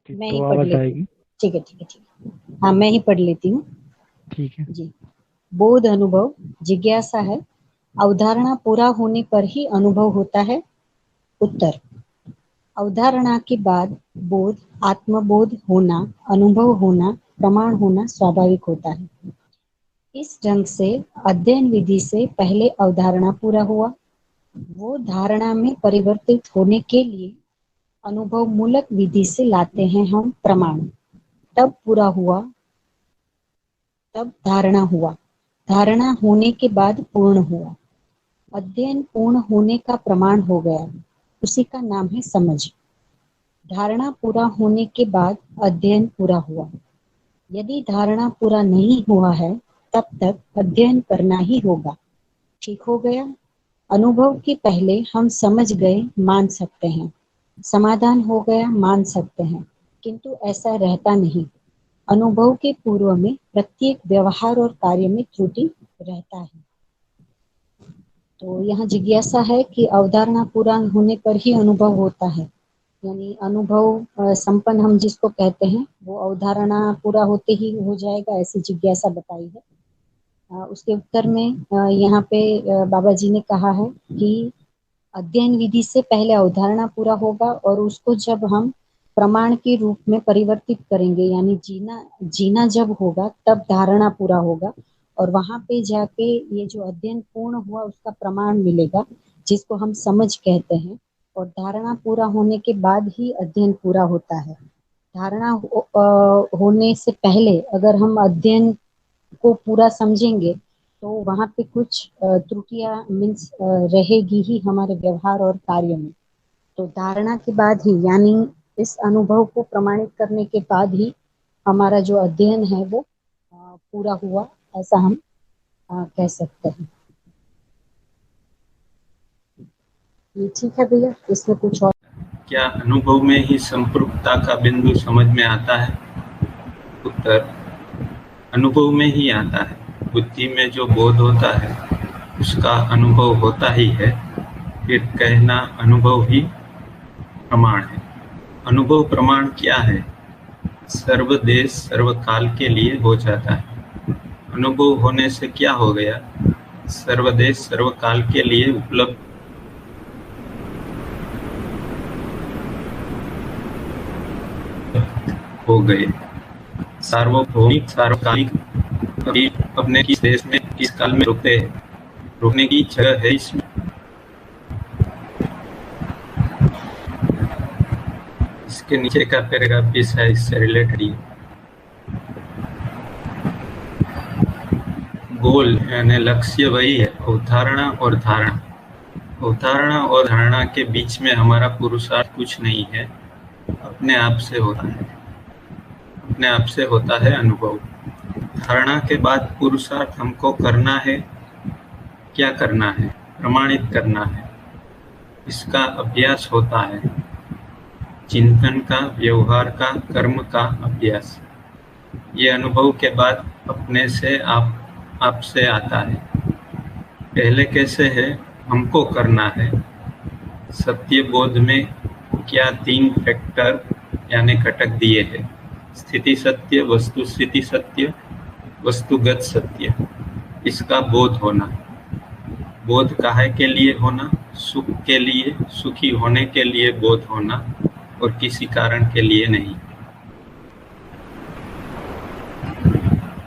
ठीक, मैं तो ही पढ़ आवाज लेती आएगी। हूँ। ठीक है ठीक है ठीक है, हाँ मैं ही पढ़ लेती हूँ ठीक है। जी। बोध अनुभव जिज्ञासा है, अवधारणा पूरा होने पर ही अनुभव होता है। उत्तर, अवधारणा के बाद बोध, आत्मबोध होना, अनुभव होना, प्रमाण होना स्वाभाविक होता है। इस ढंग से अध्ययन विधि से पहले अवधारणा पूरा हुआ, वो धारणा में परिवर्तित होने के लिए अनुभव मूलक विधि से लाते हैं हम प्रमाण, तब पूरा हुआ, तब धारणा हुआ, धारणा होने के बाद पूर्ण हुआ, अध्ययन पूर्ण होने का प्रमाण हो गया, उसी का नाम है समझ। धारणा पूरा होने के बाद अध्ययन पूरा हुआ। यदि धारणा पूरा नहीं हुआ है तब तक अध्ययन करना ही होगा। ठीक हो गया। अनुभव के पहले हम समझ गए मान सकते हैं, समाधान हो गया मान सकते हैं, किंतु ऐसा रहता नहीं। अनुभव के पूर्व में प्रत्येक व्यवहार और कार्य में त्रुटि रहता है। तो यहाँ जिज्ञासा है कि अवधारणा पूरा होने पर ही अनुभव होता है, यानी अनुभव संपन्न हम जिसको कहते हैं वो अवधारणा पूरा होते ही हो जाएगा, ऐसी जिज्ञासा बताई है। उसके उत्तर में यहाँ पे बाबा जी ने कहा है कि अध्ययन विधि से पहले अवधारणा पूरा होगा और उसको जब हम प्रमाण के रूप में परिवर्तित करेंगे, यानी जीना जब होगा तब धारणा पूरा होगा, और वहां पे जाके ये जो अध्ययन पूर्ण हुआ उसका प्रमाण मिलेगा, जिसको हम समझ कहते हैं। और धारणा पूरा होने के बाद ही अध्ययन पूरा होता है। धारणा होने से पहले अगर हम अध्ययन को पूरा समझेंगे तो वहाँ पे कुछ त्रुटियां मीन्स रहेगी ही हमारे व्यवहार और कार्य में। तो धारणा के बाद ही, यानी इस अनुभव को प्रमाणित करने के बाद ही हमारा जो अध्ययन है वो पूरा हुआ, ऐसा हम कह सकते हैं। ये ठीक है भैया, इसमें कुछ और? क्या अनुभव में ही संपृक्तता का बिंदु समझ में आता है? उत्तर, अनुभव में ही आता है। बुद्धि में जो बोध होता है उसका अनुभव होता ही है, फिर कहना अनुभव ही प्रमाण है। अनुभव प्रमाण क्या है? सर्वदेश सर्वकाल के लिए हो जाता है। अनुभव होने से क्या हो गया? सर्वदेश सर्वकाल के लिए उपलब्ध हो गए। सार्वभौमिक सार्वकालिक कभी अपने किस देश में किस काल में रुकते हैं, रुकने की जगह है इसमें। इसके नीचे का पैराग्राफ भी है इससे रिलेटेड ही। गोल यानी लक्ष्य वही है, अवधारणा और धारणा। अवधारणा और धारणा के बीच में हमारा पुरुषार्थ कुछ नहीं है, अपने आप से होता है, अपने आप से होता है अनुभव। धारणा के बाद पुरुषार्थ हमको करना है। क्या करना है? प्रमाणित करना है। इसका अभ्यास होता है, चिंतन का, व्यवहार का, कर्म का अभ्यास। ये अनुभव के बाद अपने से आप से आता है। पहले कैसे है? हमको करना है। सत्य बोध में क्या 3 फैक्टर यानी घटक दिए हैं? स्थिति सत्य, वस्तु स्थिति सत्य, वस्तुगत सत्य। इसका बोध होना। बोध काहे के लिए होना? सुख के लिए, सुखी होने के लिए बोध होना, और किसी कारण के लिए नहीं।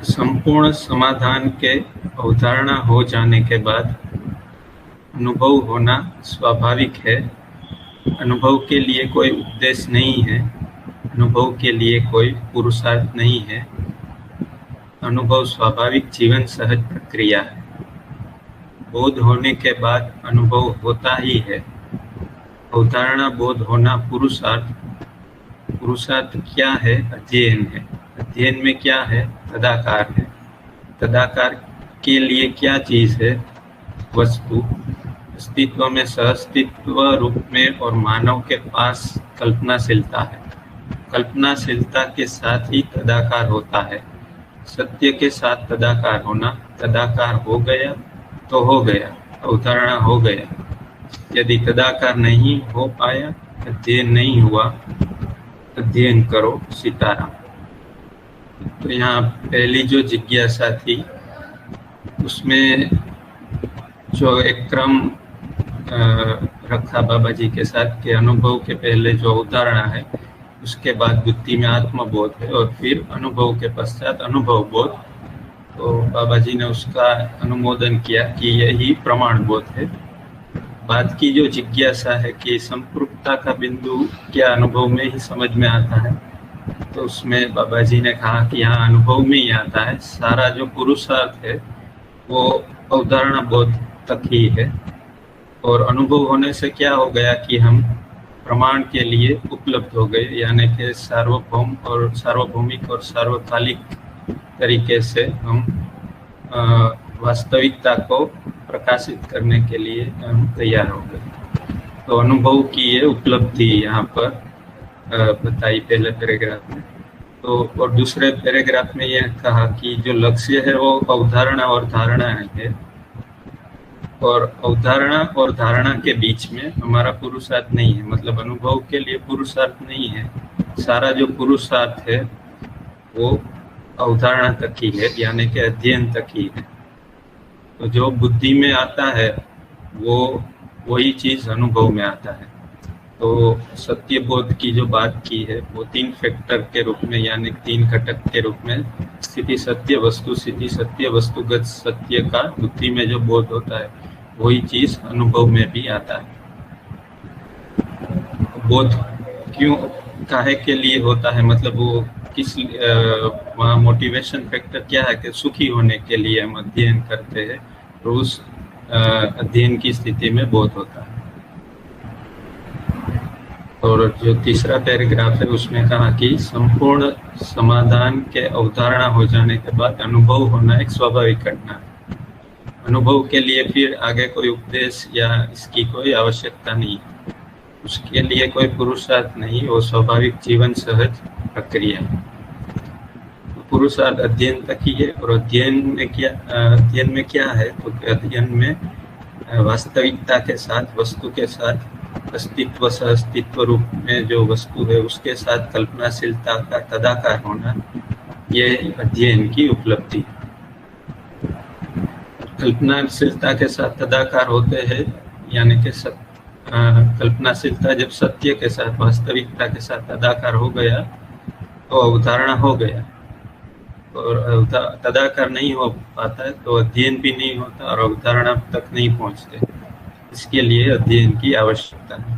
संपूर्ण समाधान के अवधारणा हो जाने के बाद अनुभव होना स्वाभाविक है। अनुभव के लिए कोई उपदेश नहीं है, अनुभव के लिए कोई पुरुषार्थ नहीं है। अनुभव स्वाभाविक जीवन सहज प्रक्रिया है। बोध होने के बाद अनुभव होता ही है। अवधारणा, बोध होना, पुरुषार्थ। पुरुषार्थ क्या है? अध्ययन है। अध्ययन में क्या है? तदाकार है। तदाकार के लिए क्या चीज है? वस्तु। अस्तित्व में सहअस्तित्व रूप में और मानव के पास कल्पनाशीलता है। कल्पनाशीलता के साथ ही तदाकार होता है। सत्य के साथ तदाकार होना। तदाकार हो गया तो हो गया, अवधारणा हो गया। यदि तदाकार नहीं हो पाया, अध्ययन नहीं हुआ, अध्ययन करो सीताराम। तो यहाँ पहली जो जिज्ञासा थी उसमें जो एक क्रम रखा बाबा जी के साथ के अनुभव के पहले जो अवधारणा है, उसके बाद बुद्धि में आत्मबोध है और फिर अनुभव के पश्चात अनुभव बोध। तो बाबा जी ने उसका अनुमोदन किया कि यही प्रमाण बोध है। बाद की जो जिज्ञासा है कि संपृक्तता का बिंदु क्या अनुभव में ही समझ में आता है, तो उसमें बाबा जी ने कहा कि यहाँ अनुभव में ही आता है, सारा जो पुरुषार्थ है वो अवधारणा बोध तक ही है। और अनुभव होने से क्या हो गया कि हम प्रमाण के लिए उपलब्ध हो गए, यानी कि सार्वभौम और सार्वभौमिक और सार्वकालिक तरीके से हम वास्तविकता को प्रकाशित करने के लिए हम तैयार हो गए। तो अनुभव की ये उपलब्धि यहाँ पर बताई पहले पैराग्राफ में। तो और दूसरे पैराग्राफ में यह कहा कि जो लक्ष्य है वो अवधारणा और धारणा है, और अवधारणा और धारणा के बीच में हमारा पुरुषार्थ नहीं है, मतलब अनुभव के लिए पुरुषार्थ नहीं है। सारा जो पुरुषार्थ है वो अवधारणा तक ही है, यानी कि अध्ययन तक ही है। तो जो बुद्धि में आता है वो वही चीज अनुभव में आता है। तो सत्य बोध की जो बात की है वो 3 फैक्टर के रूप में, यानी 3 घटक के रूप में, स्थिति सत्य, वस्तु स्थिति सत्य, वस्तुगत सत्य का बुद्धि में जो बोध होता है वही चीज अनुभव में भी आता है। बोध क्यों, काहे के लिए होता है, मतलब वो किस वहाँ मोटिवेशन फैक्टर क्या है कि सुखी होने के लिए हम अध्ययन करते हैं, तो उस अध्ययन की स्थिति में बोध होता है। और जो तीसरा पैराग्राफ है उसमें कहा कि संपूर्ण समाधान के अवधारणा हो जाने के बाद अनुभव होना एक स्वाभाविक घटना है। अनुभव के लिए फिर आगे कोई उपदेश या इसकी कोई आवश्यकता नहीं, उसके लिए कोई पुरुषार्थ नहीं, वो स्वाभाविक जीवन सहज प्रक्रिया है। पुरुषार्थ अध्ययन तक ही है। और अध्ययन में क्या है, तो अध्ययन में वास्तविकता के साथ, वस्तु के साथ, अस्तित्व सह अस्तित्व रूप में जो वस्तु है उसके साथ कल्पनाशीलता का तदाकार होना, ये अध्ययन की उपलब्धि। कल्पनाशीलता के साथ तदाकार होते हैं, यानी कि कल्पनाशीलता जब सत्य के साथ, वास्तविकता के साथ तदाकार हो गया तो अवधारणा हो गया। और तदाकार नहीं हो पाता है तो अध्ययन भी नहीं होता और अवधारणा तक नहीं पहुंचते। इसके लिए अध्ययन की आवश्यकता है।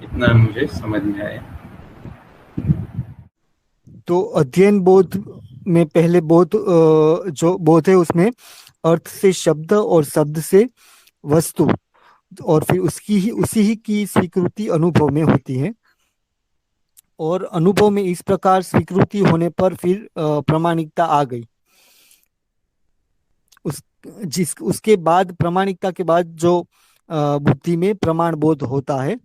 इतना मुझे समझ में आया। तो अध्ययन बोध में पहले बोध, जो बोध है उसमें अर्थ से शब्द और शब्द से वस्तु, और फिर उसी ही की स्वीकृति अनुभव में होती है। और अनुभव में इस प्रकार स्वीकृति होने पर फिर प्रामाणिकता आ गई। उसके बाद, प्रामाणिकता के बाद जो बुद्धि में प्रमाण बोध होता है,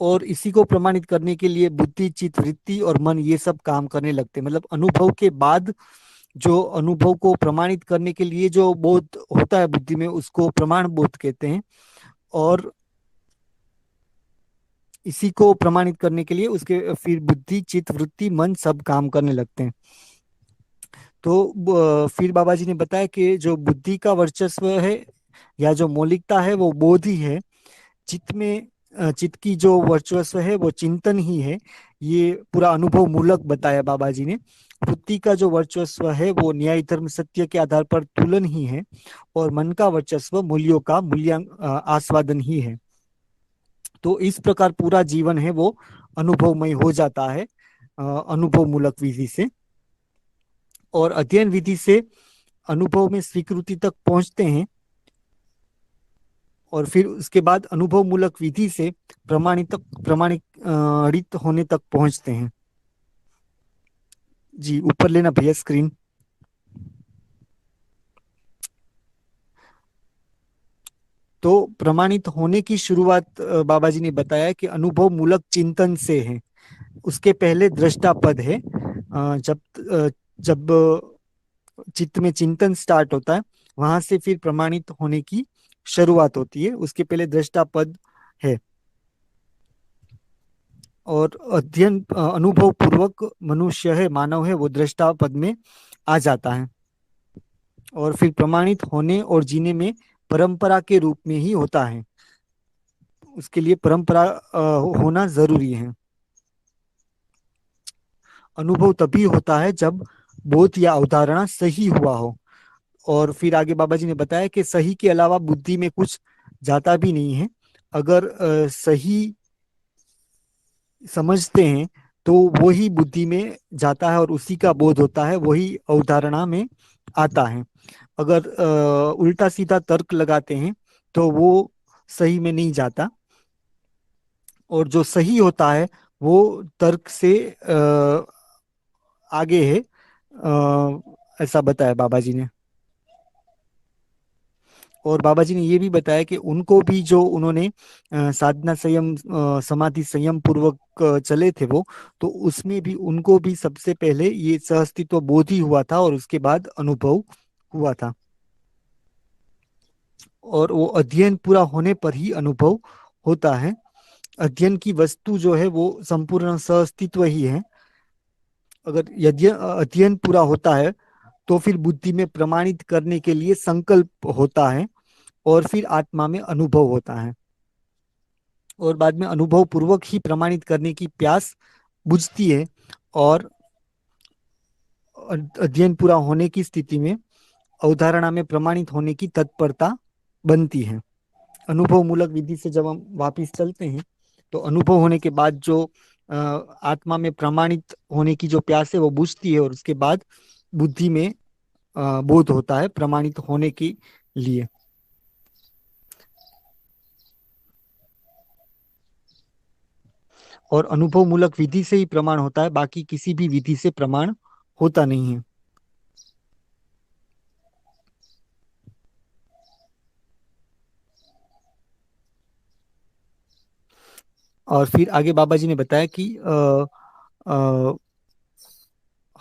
और इसी को प्रमाणित करने के लिए बुद्धि, चित्त, वृत्ति और मन ये सब काम करने लगते हैं। मतलब अनुभव के बाद जो अनुभव को प्रमाणित करने के लिए जो बोध होता है बुद्धि में, उसको प्रमाण बोध कहते हैं। और इसी को प्रमाणित करने के लिए उसके फिर बुद्धि, चित्त, वृत्ति, मन सब काम करने लगते हैं। तो फिर बाबा जी ने बताया कि जो बुद्धि का वर्चस्व है या जो मौलिकता है वो बोध ही है। चित्त की जो वर्चस्व है वो चिंतन ही है। ये पूरा अनुभव मूलक बताया बाबा जी ने। बुद्धि का जो वर्चस्व है वो न्याय, धर्म, सत्य के आधार पर तुलन ही है। और मन का वर्चस्व मूल्यों का आस्वादन ही है। तो इस प्रकार पूरा जीवन है वो अनुभवमय हो जाता है अनुभव मूलक विधि से। और अध्ययन विधि से अनुभव में स्वीकृति तक पहुंचते हैं, और फिर उसके बाद अनुभव मूलक विधि से प्रमाणित होने तक पहुंचते हैं। जी, ऊपर लेना भैया स्क्रीन। तो प्रमाणित होने की शुरुआत बाबा जी ने बताया कि अनुभव मूलक चिंतन से है। उसके पहले दृष्टा पद है। जब चित्त में चिंतन स्टार्ट होता है, वहां से फिर प्रमाणित होने की शुरुआत होती है। उसके पहले दृष्टा पद है। और अध्ययन अनुभव पूर्वक मनुष्य है, मानव है, वो दृष्टा पद में आ जाता है। और फिर प्रमाणित होने और जीने में परंपरा के रूप में ही होता है। उसके लिए परंपरा होना जरूरी है। अनुभव तभी होता है जब बोध या अवधारणा सही हुआ हो। और फिर आगे बाबा जी ने बताया कि सही के अलावा बुद्धि में कुछ जाता भी नहीं है। अगर सही समझते हैं तो वही बुद्धि में जाता है और उसी का बोध होता है, वही अवधारणा में आता है। अगर उल्टा सीधा तर्क लगाते हैं तो वो सही में नहीं जाता। और जो सही होता है वो तर्क से आगे है, ऐसा बताया बाबा जी ने। और बाबा जी ने ये भी बताया कि उनको भी जो उन्होंने साधना संयम समाधि संयम पूर्वक चले थे वो, तो उसमें भी उनको भी सबसे पहले ये सहअस्तित्व बोध ही हुआ था और उसके बाद अनुभव हुआ था। और वो अध्ययन पूरा होने पर ही अनुभव होता है। अध्ययन की वस्तु जो है वो संपूर्ण सहअस्तित्व ही है। अगर यदि अध्ययन पूरा होता है तो फिर बुद्धि में प्रमाणित करने के लिए संकल्प होता है और फिर आत्मा में अनुभव होता है। और बाद में अनुभव पूर्वक ही प्रमाणित करने की प्यास बुझती है। और अध्ययन पूरा होने की स्थिति में अवधारणा में प्रमाणित होने की तत्परता बनती है। अनुभव मूलक विधि से जब हम वापिस चलते हैं तो अनुभव होने के बाद जो आत्मा में प्रमाणित होने की जो प्यास है वो बुझती है और उसके बाद बुद्धि में बोध होता है प्रमाणित होने के लिए। और अनुभव मूलक विधि से ही प्रमाण होता है, बाकी किसी भी विधि से प्रमाण होता नहीं है। और फिर आगे बाबा जी ने बताया कि अ,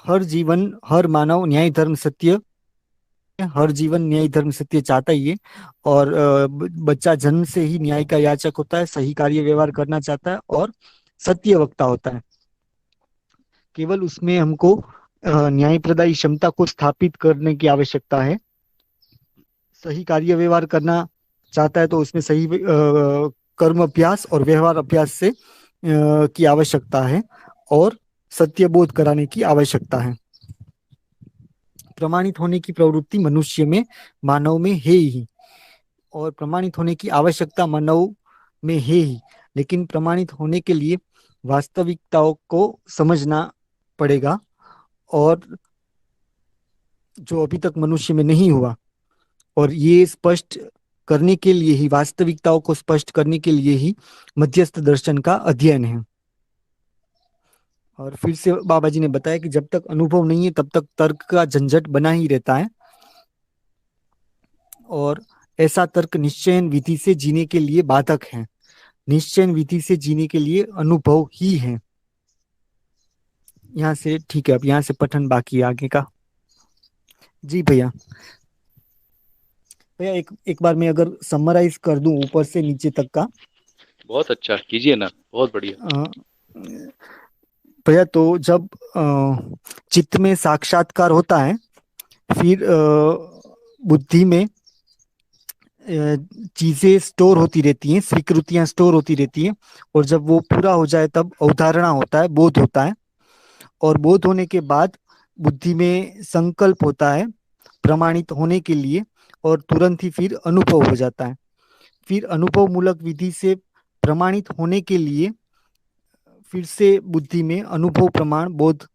हर जीवन हर मानव न्याय धर्म सत्य, हर जीवन न्याय धर्म सत्य चाहता ही है। और बच्चा जन्म से ही न्याय का याचक होता है, सही कार्य व्यवहार करना चाहता है और सत्य वक्ता होता है। केवल उसमें हमको न्याय प्रदायी क्षमता को स्थापित करने की आवश्यकता है। सही कार्य व्यवहार करना चाहता है तो उसमें सही कर्म अभ्यास और व्यवहार अभ्यास से की आवश्यकता है और सत्य बोध कराने की आवश्यकता है। प्रमाणित होने की प्रवृत्ति मनुष्य में, मानव में है ही। और प्रमाणित होने की आवश्यकता मानव में है ही। लेकिन प्रमाणित होने के लिए वास्तविकताओं को समझना पड़ेगा। और जो अभी तक मनुष्य में नहीं हुआ, और ये स्पष्ट करने के लिए ही, वास्तविकताओं को स्पष्ट करने के लिए ही मध्यस्थ दर्शन का अध्ययन है। और फिर से बाबा जी ने बताया कि जब तक अनुभव नहीं है तब तक तर्क का झंझट बना ही रहता है। और ऐसा तर्क निश्चयन विधि से जीने के लिए बाधक है। निश्चयन विधि से जीने के लिए अनुभव ही है। यहाँ से ठीक है, अब यहाँ से पठन बाकी है आगे का। जी भैया। भैया एक बार मैं अगर समराइज कर दूं ऊपर से नीचे तक का। बहुत अच्छा कीजिए ना, बहुत बढ़िया। अ, भैया तो जब चित्त में साक्षात्कार होता है, फिर बुद्धि में चीजें स्टोर होती रहती हैं, स्वीकृतियां स्टोर होती रहती हैं। और जब वो पूरा हो जाए तब अवधारणा होता है, बोध होता है। और बोध होने के बाद बुद्धि में संकल्प होता है प्रमाणित होने के लिए। और तुरंत ही फिर अनुभव हो जाता है। फिर अनुभव मूलक विधि से प्रमाणित होने के लिए फिर से बुद्धि में अनुभव प्रमाण बोध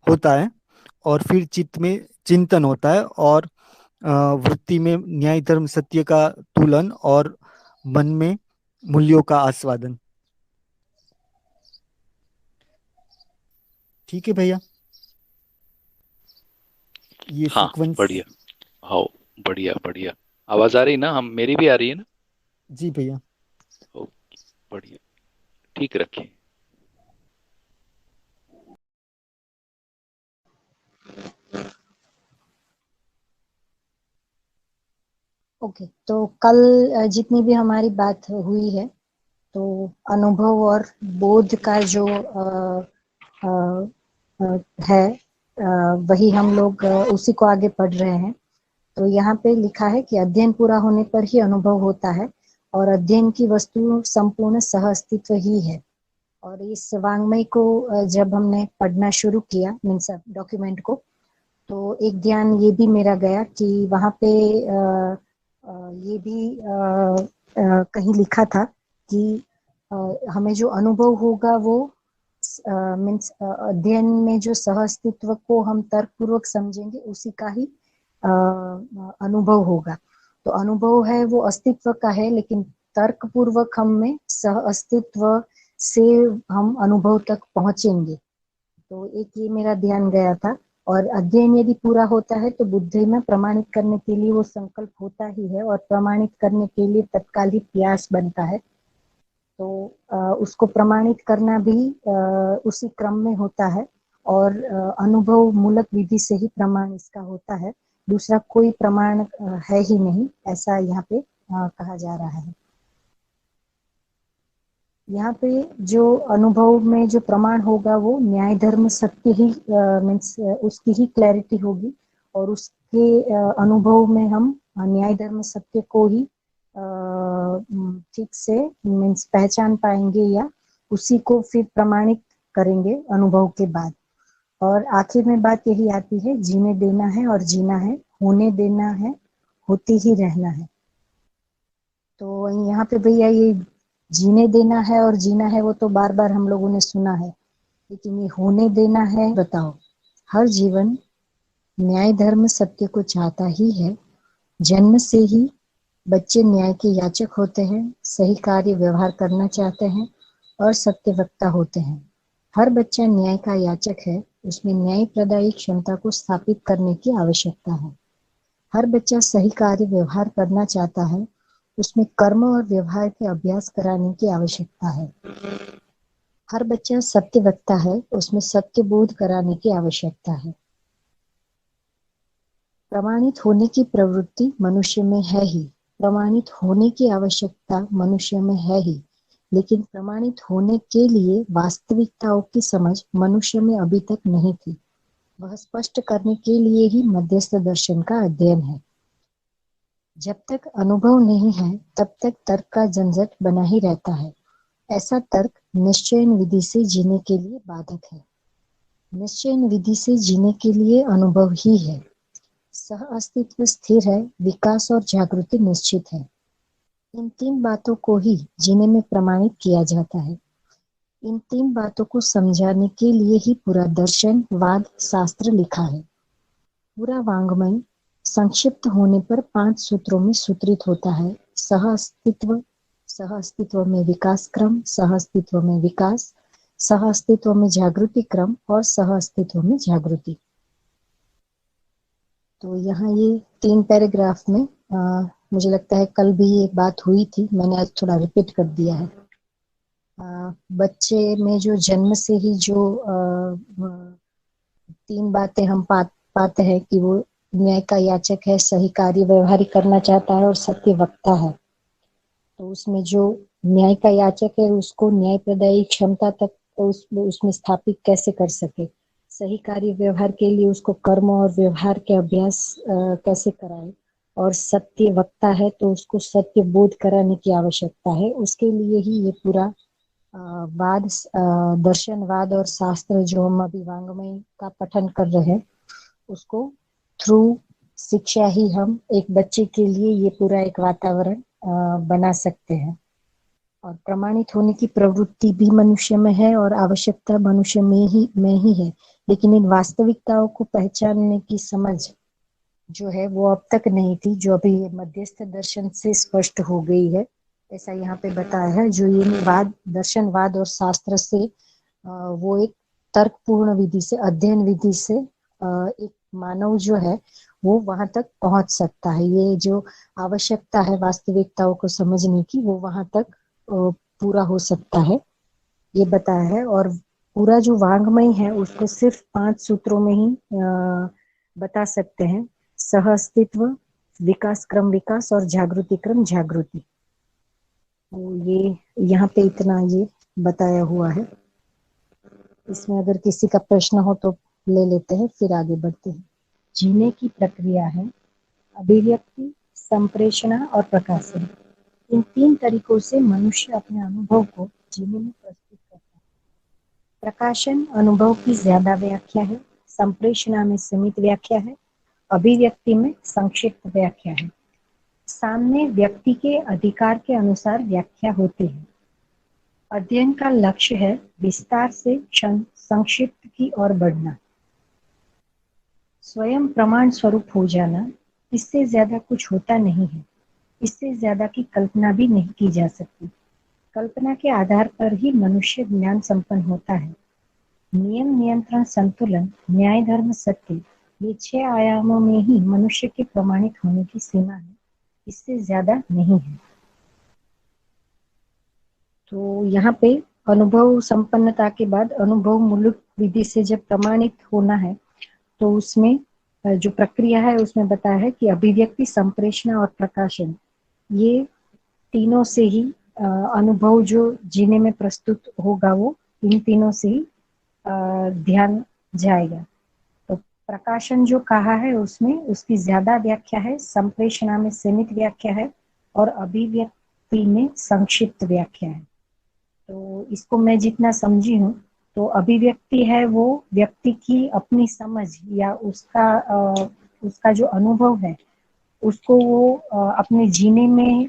होता है। और फिर चित्त में चिंतन होता है और वृत्ति में न्याय धर्म सत्य का तुलन और मन में मूल्यों का आस्वादन। ठीक है भैया, ये हाँ सीक्वेंस। बढ़िया। हाँ बढ़िया बढ़िया। आवाज आ रही ना, हम मेरी भी आ रही है ना? जी भैया। ओके बढ़िया। ठीक रखिए। ओके, तो कल जितनी भी हमारी बात हुई है तो अनुभव और बोध का जो अ, है वही हम लोग उसी को आगे पढ़ रहे हैं। तो यहाँ पे लिखा है कि अध्ययन पूरा होने पर ही अनुभव होता है और अध्ययन की वस्तु संपूर्ण सह अस्तित्व ही है। और इस वाङ्मय को जब हमने पढ़ना शुरू किया मीन्स डॉक्यूमेंट को, तो एक ध्यान ये भी मेरा गया कि वहाँ पे ये भी कहीं लिखा था कि हमें जो अनुभव होगा वो मीन्स अध्ययन में जो सह अस्तित्व को हम तर्कपूर्वक समझेंगे उसी का ही अनुभव होगा। तो अनुभव है वो अस्तित्व का है, लेकिन तर्कपूर्वक हम में सह अस्तित्व से हम अनुभव तक पहुंचेंगे। तो एक ये मेरा ध्यान गया था। और अध्ययन यदि पूरा होता है तो बुद्धि में प्रमाणित करने के लिए वो संकल्प होता ही है और प्रमाणित करने के लिए तत्काल ही प्रयास बनता है। तो उसको प्रमाणित करना भी उसी क्रम में होता है और अनुभव मूलक विधि से ही प्रमाण इसका होता है। दूसरा कोई प्रमाण है ही नहीं, ऐसा यहाँ पे कहा जा रहा है। यहाँ पे जो अनुभव में जो प्रमाण होगा वो न्याय धर्म सत्य ही मीन्स उसकी ही क्लैरिटी होगी और उसके अनुभव में हम न्याय धर्म सत्य को ही ठीक से मीन्स पहचान पाएंगे या उसी को फिर प्रमाणित करेंगे अनुभव के बाद। और आखिर में बात यही आती है, जीने देना है और जीना है, होने देना है, होते ही रहना है। तो यहाँ पे भैया ये जीने देना है और जीना है वो तो बार बार हम लोगों ने सुना है, लेकिन ये होने देना है, बताओ। हर जीवन न्याय धर्म सत्य को चाहता ही है। जन्म से ही बच्चे न्याय के याचक होते हैं, सही कार्य व्यवहार करना चाहते हैं और सत्यवक्ता होते हैं। हर बच्चा न्याय का याचक है, उसमें न्याय प्रदायी क्षमता को स्थापित करने की आवश्यकता है। हर बच्चा सही कार्य व्यवहार करना चाहता है, उसमें कर्म और व्यवहार के अभ्यास कराने की आवश्यकता है। हर बच्चा सत्यवक्ता है, उसमें सत्य बोध कराने की आवश्यकता है। प्रमाणित होने की प्रवृत्ति मनुष्य में है ही, प्रमाणित होने की आवश्यकता मनुष्य में है ही, लेकिन प्रमाणित होने के लिए वास्तविकताओं की समझ मनुष्य में अभी तक नहीं थी। वह स्पष्ट करने के लिए ही मध्यस्थ दर्शन का अध्ययन है। जब तक अनुभव नहीं है तब तक तर्क का झंझट बना ही रहता है। ऐसा तर्क निश्चयन विधि से जीने के लिए बाधक है। निश्चयन विधि से जीने के लिए अनुभव ही है। सह अस्तित्व स्थिर है, विकास और जागृति निश्चित है। इन तीन बातों को ही जीने में प्रमाणित किया जाता है। इन तीन बातों को समझाने के लिए ही पूरा दर्शन वाद शास्त्र लिखा है। पूरा वाङ्मय संक्षिप्त होने पर 5 सूत्रों में सूत्रित होता है। सह अस्तित्व में विकास क्रम, सह अस्तित्व में विकास, सह अस्तित्व में जागृति क्रम और सह अस्तित्व में जागृति। तो यहाँ ये 3 पैराग्राफ में मुझे लगता है कल भी ये बात हुई थी, मैंने आज थोड़ा रिपीट कर दिया है। बच्चे में जो जन्म से ही जो 3 बातें हम पाते हैं कि वो न्याय का याचक है, सही कार्य व्यवहार करना चाहता है और सत्य वक्ता है। तो उसमें जो न्याय का याचक है उसको न्याय प्रदायी क्षमता तक उसमें स्थापित कैसे कर सके, सही कार्य व्यवहार के लिए उसको कर्म और व्यवहार के अभ्यास कैसे कराए, और सत्य वक्ता है तो उसको सत्य बोध कराने की आवश्यकता है। उसके लिए ही ये पूरा वाद दर्शनवाद और शास्त्र जो हम अभी वाङ्मय का पठन कर रहे हैं उसको थ्रू शिक्षा ही हम एक बच्चे के लिए ये पूरा एक वातावरण बना सकते हैं। और प्रमाणित होने की प्रवृत्ति भी मनुष्य में है और आवश्यकता मनुष्य में ही है, लेकिन इन वास्तविकताओं को पहचानने की समझ जो है वो अब तक नहीं थी, जो अभी मध्यस्थ दर्शन से स्पष्ट हो गई है। ऐसा यहाँ पे बताया है। जो ये वाद दर्शनवाद और शास्त्र से वो एक तर्कपूर्ण विधि से, अध्ययन विधि से एक मानव जो है वो वहां तक पहुंच सकता है। ये जो आवश्यकता है वास्तविकताओं को समझने की वो वहां तक पूरा हो सकता है, ये बताया है। और पूरा जो वाङ्मय है उसको सिर्फ 5 सूत्रों में ही बता सकते हैं। सह अस्तित्व, विकास क्रम विकास और जागृति क्रम जागृति। तो ये यहाँ पे इतना ये बताया हुआ है। इसमें अगर किसी का प्रश्न हो तो ले लेते हैं, फिर आगे बढ़ते हैं। जीने की प्रक्रिया है अभिव्यक्ति, संप्रेषणा और प्रकाशन। इन 3 तरीकों से मनुष्य अपने अनुभव को जीने में प्रस्तुत करता है। प्रकाशन अनुभव की ज्यादा व्याख्या है, संप्रेषणा में सीमित व्याख्या है, अभिव्यक्ति में संक्षिप्त व्याख्या है। सामने व्यक्ति के अधिकार के अनुसार व्याख्या होती है। अध्ययन का लक्ष्य है विस्तार से संक्षिप्त की ओर बढ़ना, स्वयं प्रमाण स्वरूप हो जाना। इससे ज्यादा कुछ होता नहीं है, इससे ज्यादा की कल्पना भी नहीं की जा सकती। कल्पना के आधार पर ही मनुष्य ज्ञान संपन्न होता है। नियम, नियंत्रण, संतुलन, न्याय, धर्म, सत्य, ये 6 आयामों में ही मनुष्य के प्रमाणित होने की सीमा है, इससे ज्यादा नहीं है। तो यहाँ पे अनुभव संपन्नता के बाद अनुभव मूलक विधि से जब प्रमाणित होना है, तो उसमें जो प्रक्रिया है उसमें बताया है कि अभिव्यक्ति, संप्रेषण और प्रकाशन, ये तीनों से ही अनुभव जो जीने में प्रस्तुत होगा वो इन तीनों से ही ध्यान जाएगा। तो प्रकाशन जो कहा है उसमें उसकी ज्यादा व्याख्या है, संप्रेषणा में सीमित व्याख्या है और अभिव्यक्ति में संक्षिप्त व्याख्या है। तो इसको मैं जितना समझी हूँ, तो अभिव्यक्ति है वो व्यक्ति की अपनी समझ या उसका जो अनुभव है उसको वो अपने जीने में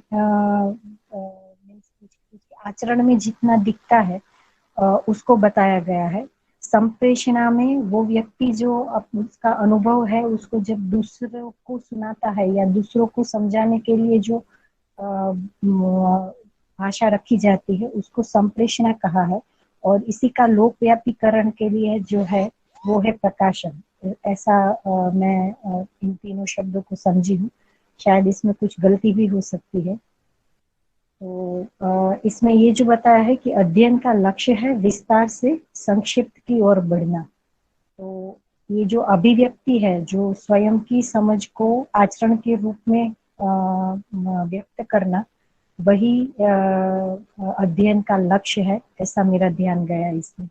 आचरण में जितना दिखता है उसको बताया गया है। संप्रेषणा में वो व्यक्ति जो उसका अनुभव है उसको जब दूसरों को सुनाता है या दूसरों को समझाने के लिए जो भाषा रखी जाती है उसको संप्रेषणा कहा है। और इसी का लोकव्यापीकरण के लिए जो है वो है प्रकाशन। ऐसा मैं इन तीनों शब्दों को समझी हूँ, शायद इसमें कुछ गलती भी हो सकती है। तो इसमें ये जो बताया है कि अध्ययन का लक्ष्य है विस्तार से संक्षिप्त की ओर बढ़ना। तो ये जो अभिव्यक्ति है जो स्वयं की समझ को आचरण के रूप में व्यक्त करना, वही अध्ययन का लक्ष्य है, ऐसा मेरा ध्यान गया इसमें।